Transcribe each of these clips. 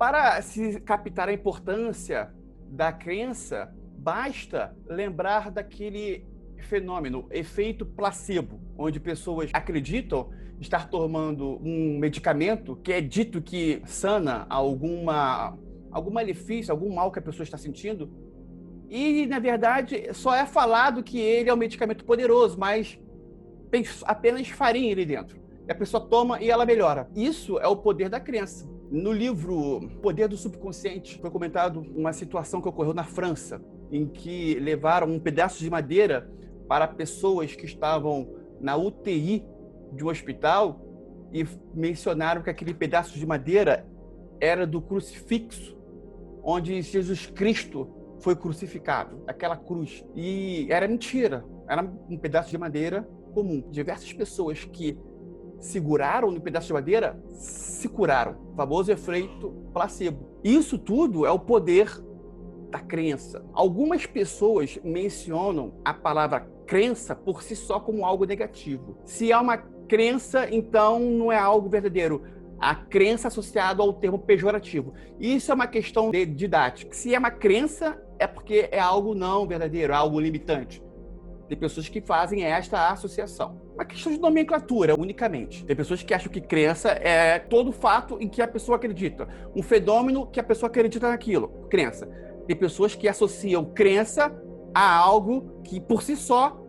Para se captar a importância da crença, basta lembrar daquele fenômeno, efeito placebo, onde pessoas acreditam estar tomando um medicamento que é dito que sana algum malefício, algum mal que a pessoa está sentindo, e, na verdade, só é falado que ele é um medicamento poderoso, mas tem apenas farinha ali dentro. E a pessoa toma e ela melhora. Isso é o poder da crença. No livro Poder do Subconsciente, foi comentado uma situação que ocorreu na França, em que levaram um pedaço de madeira para pessoas que estavam na UTI de um hospital e mencionaram que aquele pedaço de madeira era do crucifixo, onde Jesus Cristo foi crucificado, aquela cruz. E era mentira, era um pedaço de madeira comum. Diversas pessoas que seguraram no pedaço de madeira se curaram. O famoso efeito placebo. Isso tudo é o poder da crença. Algumas pessoas mencionam a palavra crença por si só como algo negativo. Se há uma crença, então não é algo verdadeiro. A crença associada ao termo pejorativo. Isso é uma questão de didática. Se é uma crença, é porque é algo não verdadeiro, é algo limitante. Tem pessoas que fazem esta associação. Uma questão de nomenclatura, unicamente. Tem pessoas que acham que crença é todo fato em que a pessoa acredita. Um fenômeno que a pessoa acredita naquilo. Crença. Tem pessoas que associam crença a algo que, por si só,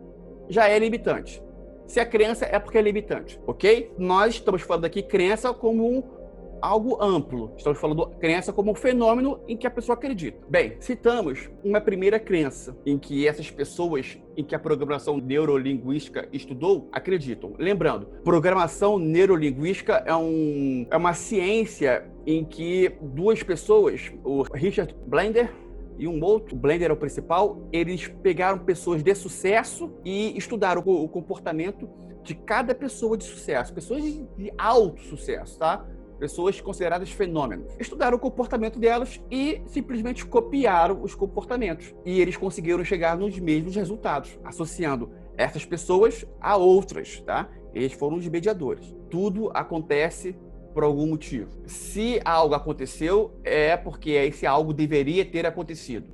já é limitante. Se a crença é porque é limitante, ok? Nós estamos falando aqui crença como algo amplo. Estamos falando crença como um fenômeno em que a pessoa acredita. Bem, citamos uma primeira crença em que essas pessoas em que a programação neurolinguística estudou acreditam. Lembrando, programação neurolinguística é uma ciência em que duas pessoas, o Richard Blender e um outro, o Blender é o principal, eles pegaram pessoas de sucesso e estudaram o comportamento de cada pessoa de sucesso, pessoas de alto sucesso, tá? Pessoas consideradas fenômenos. Estudaram o comportamento delas e simplesmente copiaram os comportamentos. E eles conseguiram chegar nos mesmos resultados, associando essas pessoas a outras, tá? Eles foram os mediadores. Tudo acontece por algum motivo. Se algo aconteceu, é porque esse algo deveria ter acontecido.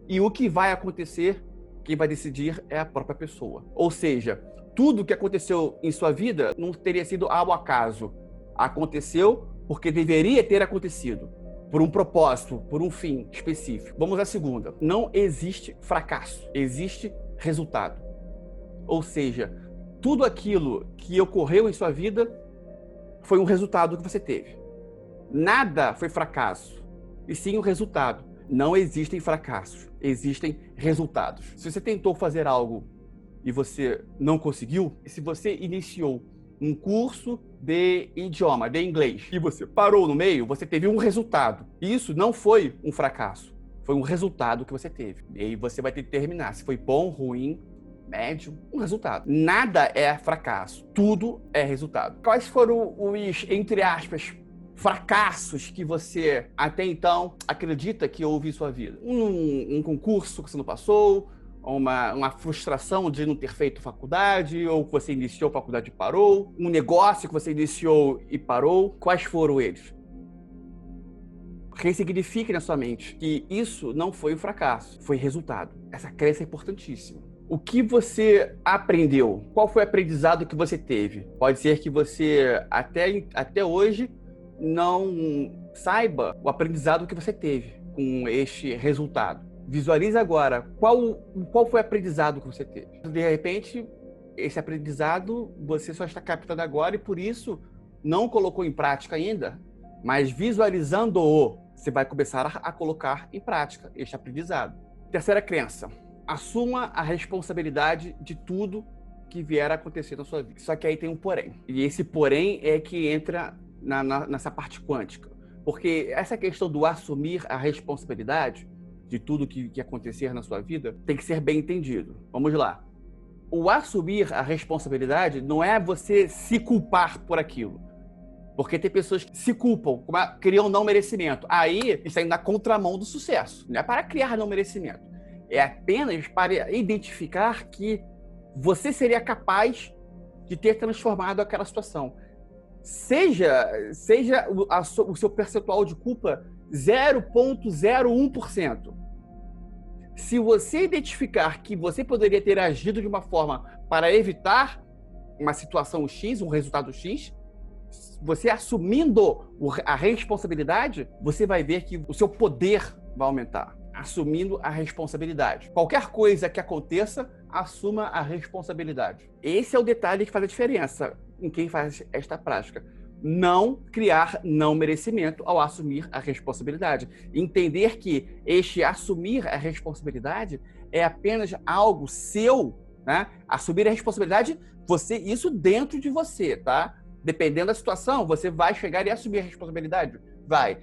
E o que vai acontecer, quem vai decidir é a própria pessoa. Ou seja, tudo que aconteceu em sua vida não teria sido ao acaso. Aconteceu porque deveria ter acontecido, por um propósito, por um fim específico. Vamos à segunda. Não existe fracasso, existe resultado. Ou seja, tudo aquilo que ocorreu em sua vida foi um resultado que você teve. Nada foi fracasso, e sim o resultado. Não existem fracassos, existem resultados. Se você tentou fazer algo e você não conseguiu, e se você iniciou um curso de idioma, de inglês, e você parou no meio, você teve um resultado. Isso não foi um fracasso, foi um resultado que você teve. E aí você vai ter que determinar se foi bom, ruim, médio, um resultado. Nada é fracasso, tudo é resultado. Quais foram os, entre aspas, fracassos que você até então acredita que houve em sua vida? Um concurso que você não passou, uma frustração de não ter feito faculdade, ou que você iniciou faculdade e parou, um negócio que você iniciou e parou. Quais foram eles? Ressignifique na sua mente que isso não foi um fracasso, foi resultado. Essa crença é importantíssima. O que você aprendeu? Qual foi o aprendizado que você teve? Pode ser que você até hoje não saiba o aprendizado que você teve com este resultado. Visualize agora qual foi o aprendizado que você teve. De repente, esse aprendizado você só está captando agora e por isso não colocou em prática ainda, mas visualizando-o, você vai começar a colocar em prática este aprendizado. Terceira crença. Assuma a responsabilidade de tudo que vier a acontecer na sua vida. Só que aí tem um porém. E esse porém é que entra nessa parte quântica. Porque essa questão do assumir a responsabilidade de tudo que acontecer na sua vida tem que ser bem entendido. Vamos lá. O assumir a responsabilidade não é você se culpar por aquilo. Porque tem pessoas que se culpam, criam não merecimento. Aí está indo na contramão do sucesso. Não é para criar não merecimento. É apenas para identificar que você seria capaz de ter transformado aquela situação. Seja o seu percentual de culpa 0,01%. Se você identificar que você poderia ter agido de uma forma para evitar uma situação X, um resultado X, você assumindo a responsabilidade, você vai ver que o seu poder vai aumentar. Assumindo a responsabilidade. Qualquer coisa que aconteça, assuma a responsabilidade. Esse é o detalhe que faz a diferença em quem faz esta prática. Não criar não merecimento ao assumir a responsabilidade. Entender que este assumir a responsabilidade é apenas algo seu, né? Assumir a responsabilidade, isso dentro de você, tá? Dependendo da situação, você vai chegar e assumir a responsabilidade? Vai.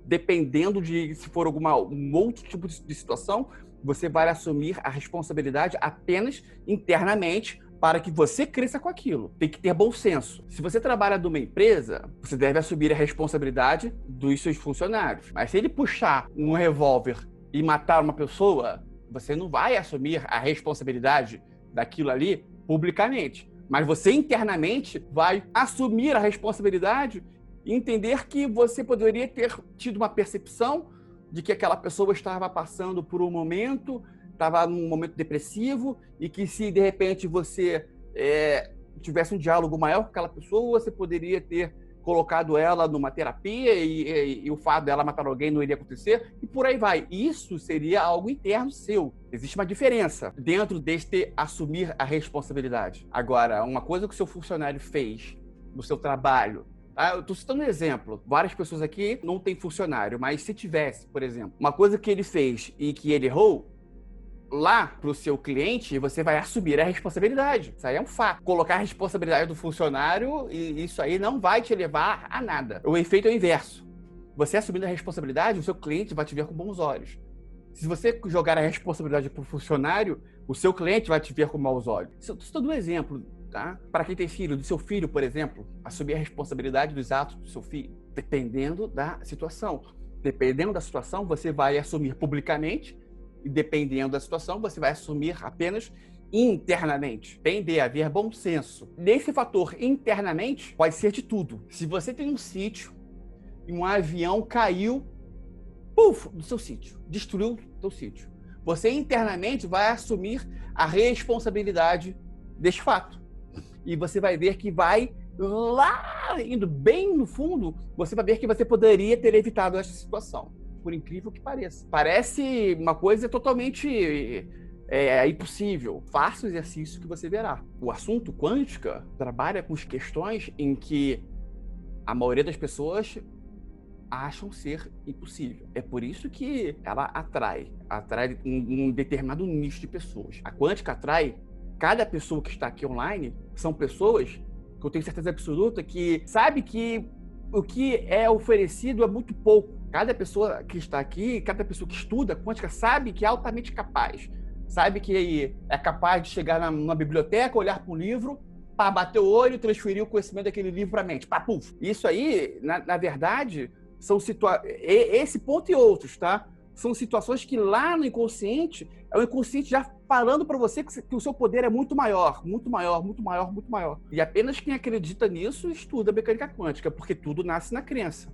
Dependendo de se for um outro tipo de situação, você vai assumir a responsabilidade apenas internamente para que você cresça com aquilo. Tem que ter bom senso. Se você trabalha numa empresa, você deve assumir a responsabilidade dos seus funcionários. Mas se ele puxar um revólver e matar uma pessoa, você não vai assumir a responsabilidade daquilo ali publicamente. Mas você internamente vai assumir a responsabilidade e entender que você poderia ter tido uma percepção de que aquela pessoa estava passando por um momento, estava num momento depressivo, e que se de repente você tivesse um diálogo maior com aquela pessoa, você poderia ter colocado ela numa terapia e o fato dela matar alguém não iria acontecer, e por aí vai. Isso seria algo interno seu. Existe uma diferença dentro deste assumir a responsabilidade. Agora, uma coisa que o seu funcionário fez no seu trabalho, eu estou citando um exemplo. Várias pessoas aqui não têm funcionário, mas se tivesse, por exemplo, uma coisa que ele fez e que ele errou, lá para o seu cliente, você vai assumir a responsabilidade. Isso aí é um fato. Colocar a responsabilidade do funcionário, e isso aí não vai te levar a nada. O efeito é o inverso. Você assumindo a responsabilidade, o seu cliente vai te ver com bons olhos. Se você jogar a responsabilidade para o funcionário, o seu cliente vai te ver com maus olhos. Estou dando um exemplo, tá? Para quem tem filho, do seu filho, por exemplo, assumir a responsabilidade dos atos do seu filho, dependendo da situação. Dependendo da situação, você vai assumir publicamente, e dependendo da situação, você vai assumir apenas internamente. Tem de haver bom senso. Nesse fator internamente, pode ser de tudo. Se você tem um sítio e um avião caiu do seu sítio, destruiu o seu sítio, você internamente vai assumir a responsabilidade deste fato. E você vai ver que vai lá, indo bem no fundo, você vai ver que você poderia ter evitado essa situação. Por incrível que pareça. Parece uma coisa totalmente impossível. Faça o exercício que você verá. O assunto quântica trabalha com as questões em que a maioria das pessoas acham ser impossível. É por isso que ela atrai um determinado nicho de pessoas. A quântica atrai cada pessoa que está aqui online, são pessoas que eu tenho certeza absoluta que sabe que o que é oferecido é muito pouco. Cada pessoa que está aqui, cada pessoa que estuda quântica sabe que é altamente capaz. Sabe que é capaz de chegar numa biblioteca, olhar para um livro, bater o olho e transferir o conhecimento daquele livro para a mente. Puf. Isso aí, na verdade, são esse ponto e outros, tá? São situações que lá no inconsciente, é o inconsciente já falando para você que o seu poder é muito maior, muito maior, muito maior, muito maior. E apenas quem acredita nisso estuda mecânica quântica, porque tudo nasce na crença.